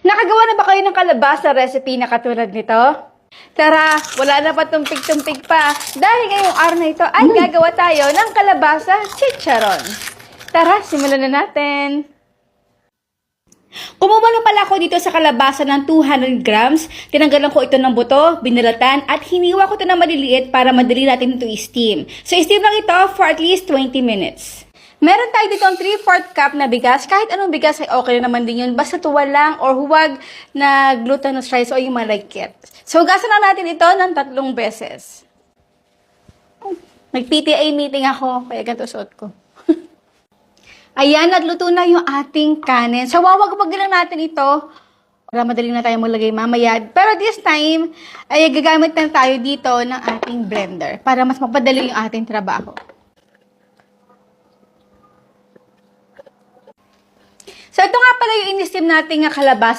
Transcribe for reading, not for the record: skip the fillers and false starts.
Nakagawa na ba kayo ng kalabasa recipe na katulad nito? Tara, wala na pa tumpig-tumpig pa. Dahil ngayong araw na ito ay gagawa tayo ng kalabasa chicharon. Tara, simulan na natin. Kumuha na pala ako dito sa kalabasa ng 200 grams. Tinanggalan ko ito ng buto, binulatan, at hiniwa ko ito ng maliliit para madali natin ito i-steam. So, i-steam lang ito for at least 20 minutes. Meron tayo dito ang 3/4 cup na bigas. Kahit anong bigas ay okay na naman din yun. Basta tuwa lang or huwag na glutinous rice o yung malagkit. So, hugasan lang natin ito ng 3 beses. Nag-PTA meeting ako, kaya ganito suot ko. Ayan, nagluto na yung ating kanin. So, wawag-wag lang natin ito. Para madali na tayo maglagay mamaya. Pero this time, ay gagamit na tayo dito ng ating blender para mas mapadali yung ating trabaho. So, ito nga pala yung in-steam nating kalabasa.